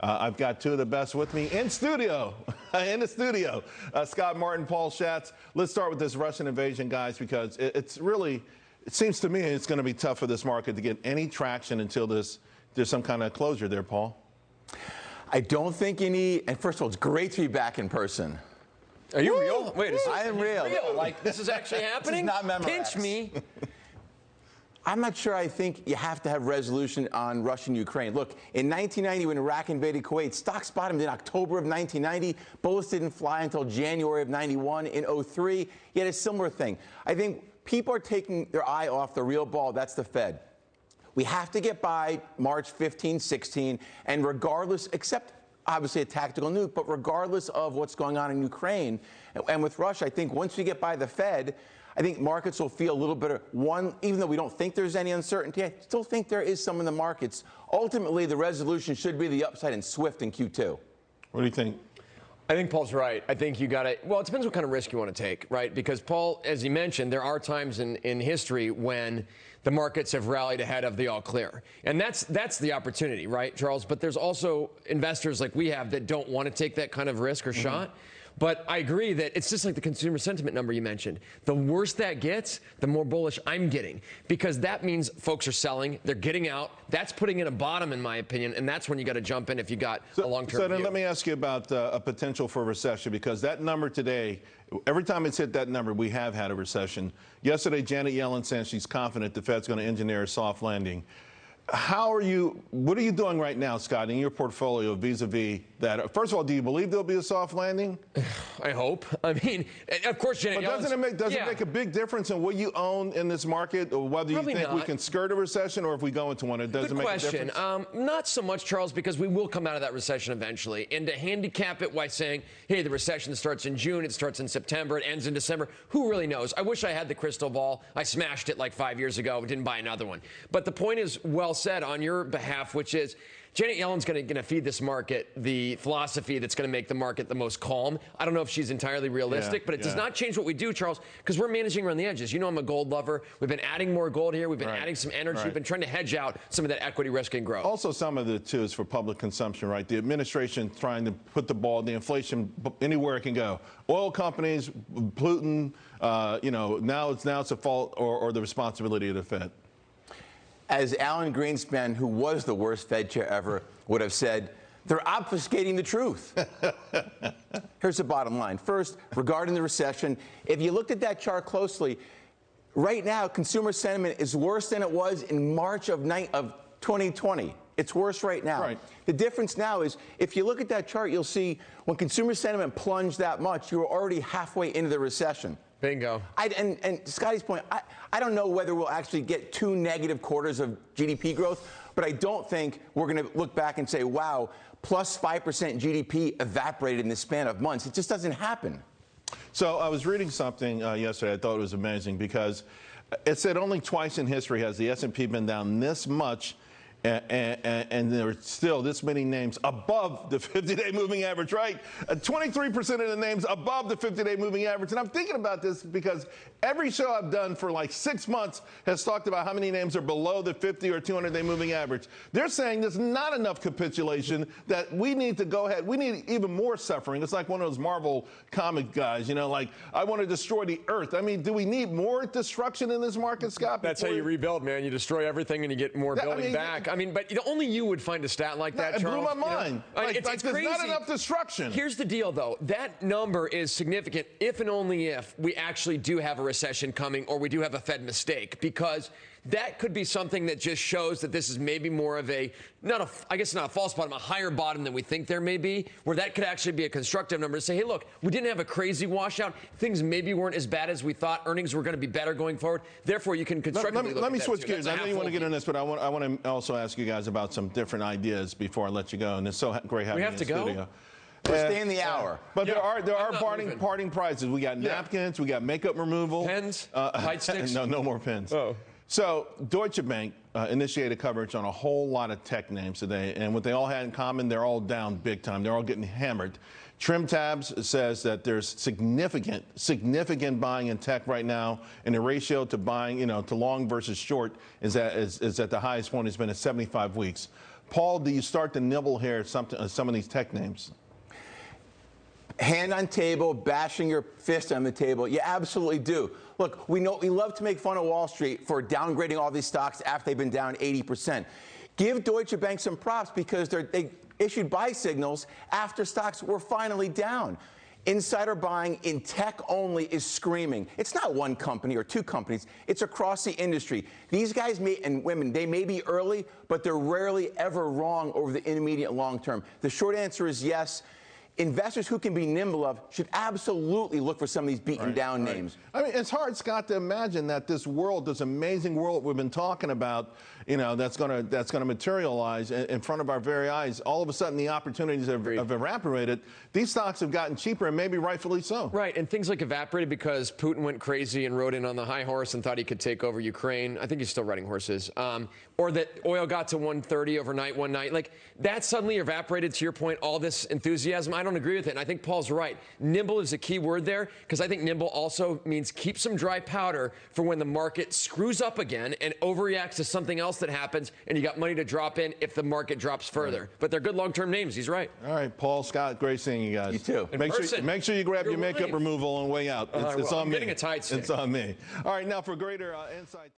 I've got two of the best with me in studio, in the studio. Scott Martin, Paul Schatz. Let's start with this Russian invasion, guys, because it seems to me it's going to be tough for this market to get any traction until there's some kind of closure there, Paul. I don't think any, and first of all, it's great to be back in person. Are you real? Wait, I am real. Like, this is actually happening? This is not memorized. Pinch me. I'm not sure I think you have to have resolution on Russia and Ukraine. Look, in 1990, when Iraq invaded Kuwait, stocks bottomed in October of 1990. Bullets didn't fly until January of 91. In 03, you had a similar thing. I think people are taking their eye off the real ball. That's the Fed. We have to get by March 15, 16, and regardless, except obviously a tactical nuke, but regardless of what's going on in Ukraine and with Russia, I think once we get by the Fed, I think markets will feel a little bit of one, even though we don't think there's any uncertainty, I still think there is some in the markets. Ultimately, the resolution should be the upside and swift in Q2. What do you think? I think Paul's right. I think you got to, well, it depends what kind of risk you want to take, right? Because, Paul, as you mentioned, there are times in history when the markets have rallied ahead of the all clear. And that's the opportunity, right, Charles? But there's also investors like we have that don't want to take that kind of risk or shot. But I agree that it's just like the consumer sentiment number you mentioned. The worse that gets, the more bullish I'm getting, because that means folks are selling, they're getting out. That's putting in a bottom, in my opinion, and that's when you got to jump in if you got a long-term So then view. let me ask you about a potential for recession, because that number today, every time it's hit that number, we have had a recession. Yesterday, Janet Yellen said she's confident the Fed's going to engineer a soft landing. What are you doing right now, Scott, in your portfolio vis-a-vis that? First of all, do you believe there'll be a soft landing? I hope. I mean, of course, Janet Yellen's... Doesn't it make a big difference in what you own in this market, or whether you think we can skirt a recession or if we go into one? It doesn't make a difference? Not so much, Charles, because we will come out of that recession eventually. And to handicap it by saying, hey, the recession starts in June, it starts in September, it ends in December, who really knows? I wish I had the crystal ball. I smashed it like 5 years ago, didn't buy another one. But the point is well said on your behalf, which is Janet Yellen's going to feed this market the philosophy that's going to make the market the most calm. I don't know if she's entirely realistic, but it does not change what we do, Charles, because we're managing around the edges. You know I'm a gold lover. We've been adding more gold here. We've been adding some energy. We've been trying to hedge out some of that equity risk and growth. Also, some of it, too, is for public consumption, right? The administration trying to put the ball, the inflation, anywhere it can go. Oil companies, Putin, now it's a fault or the responsibility of the Fed. As Alan Greenspan, who was the worst Fed chair ever, would have said, they're obfuscating the truth. Here's the bottom line. First, regarding the recession, if you looked at that chart closely, right now, consumer sentiment is worse than it was in March of 2020. It's worse right now. Right. The difference now is, if you look at that chart, you'll see when consumer sentiment plunged that much, you were already halfway into the recession. Bingo. And to Scotty's point, I don't know whether we'll actually get 2 negative quarters of GDP growth, but I don't think we're going to look back and say, wow, plus 5% GDP evaporated in the span of months. It just doesn't happen. So I was reading something yesterday. I thought it was amazing, because it said only twice in history has the S&P been down this much, and there are still this many names above the 50-day moving average, right? 23% of the names above the 50-day moving average. And I'm thinking about this because every show I've done for like 6 months has talked about how many names are below the 50 or 200-day moving average. They're saying there's not enough capitulation, that we need to go ahead. We need even more suffering. It's like one of those Marvel comic guys, like, I want to destroy the earth. I mean, do we need more destruction in this market, Scott? That's how you rebuild, man. You destroy everything and you get more building back. I mean, but only you would find a stat like that, Charles. It blew my mind. It's there's crazy. Not enough destruction. Here's the deal, though. That number is significant if and only if we actually do have a recession coming, or we do have a Fed mistake, because that could be something that just shows that this is maybe more of I guess not a false bottom, a higher bottom than we think there may be, where that could actually be a constructive number to say, hey, look, we didn't have a crazy washout. Things maybe weren't as bad as we thought. Earnings were going to be better going forward. Therefore, you can constructively Let me switch gears. I know you want to get in this, but I want to also ask you guys about some different ideas before I let you go. And it's so great having you in the studio. We're staying the hour. But there are parting prizes. We got napkins. We got makeup removal. Pens? Light sticks? No more pens. Oh. So Deutsche Bank initiated coverage on a whole lot of tech names today. And what they all had in common, they're all down big time. They're all getting hammered. Trim Tabs says that there's significant buying in tech right now, and the ratio to buying, to long versus short is at the highest point it's been at 75 weeks. Paul, do you start to nibble here some of these tech names? Hand on table, bashing your fist on the table. You absolutely do. Look, we love to make fun of Wall Street for downgrading all these stocks after they've been down 80%. Give Deutsche Bank some props because they issued buy signals after stocks were finally down. Insider buying in tech only is screaming. It's not one company or two companies. It's across the industry. These guys and women, they may be early, but they're rarely ever wrong over the intermediate long term. The short answer is yes. Investors who can be nimble of should absolutely look for some of these beaten down names. I mean, it's hard, Scott, to imagine that this world, this amazing world we've been talking about, you know, that's going to materialize in front of our very eyes. All of a sudden, the opportunities have evaporated. These stocks have gotten cheaper, and maybe rightfully so. Right, and things like evaporated because Putin went crazy and rode in on the high horse and thought he could take over Ukraine. I think he's still riding horses. Or that oil got to 130 overnight one night. Like, that suddenly evaporated, to your point, all this enthusiasm. I don't agree with it, and I think Paul's right. Nimble is a key word there, because I think nimble also means keep some dry powder for when the market screws up again and overreacts to something else that happens, and you got money to drop in if the market drops further. Right. But they're good long-term names. He's right. All right, Paul, Scott, great seeing you guys. You too. Make sure you grab your makeup removal on the way out. It's on me. I'm getting a tight stick. It's on me. All right, now for greater insight.